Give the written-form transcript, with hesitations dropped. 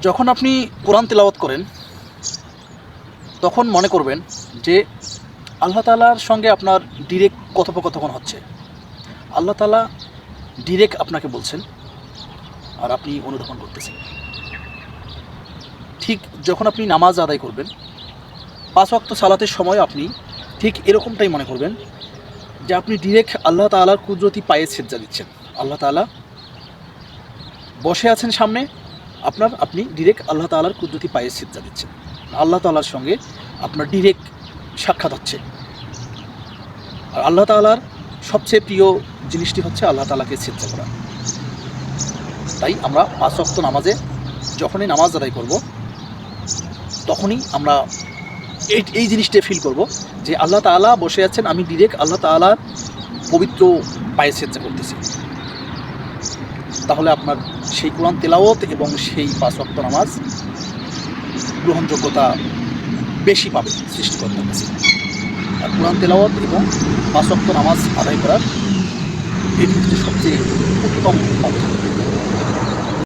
যখন আপনি কোরআন তেলাওয়াত করেন তখন মনে করবেন যে আল্লাহ তাআলার সঙ্গে আপনার ডিরেক্ট কথোপকথন হচ্ছে। আল্লাহ তাআলা ডিরেক্ট আপনাকে বলছেন আর আপনি অনুধাবন করতেছেন। ঠিক যখন আপনি নামাজ আদায় করবেন 5 ওয়াক্ত সালাতের সময় আপনি ঠিক এরকমটাই মনে করবেন যে আপনি ডিরেক্ট আল্লাহ তাআলার কুদরতি পায়ে সেজদা দিচ্ছেন। আল্লাহ তাআলা বসে আছেন সামনে আপনি ডিরেক্ট আল্লাহ তাআলার কুদরতি পায়ে সেজদা দিচ্ছেন। আল্লাহ তাআলার সঙ্গে আপনার ডিরেক্ট সাক্ষাৎ হচ্ছে। আর আল্লাহ তাআলার সবচেয়ে প্রিয় জিনিসটি হচ্ছে আল্লাহ তাআলাকে সেজদা করা। তাই আমরা 5 ওয়াক্ত নামাজে যখনই নামাজ আদায় করব তখনই আমরা এই জিনিসটা ফিল করব যে আল্লাহ তাআলা বসে আছেন, আমি ডিরেক্ট আল্লাহ তাআলার পবিত্র পায়ে সেজদা করতেছি। তাহলে আপনার সেই কোরআন তেলাওয়াত এবং সেই 5 ওয়াক্ত নামাজ গ্রহণযোগ্যতা বেশি পাবে সৃষ্টিকর্তার কাছে। আর কোরআন তেলাওয়াত এবং 5 ওয়াক্ত নামাজ আদায় করার এটি হচ্ছে সবচেয়ে উত্তম পন্থা।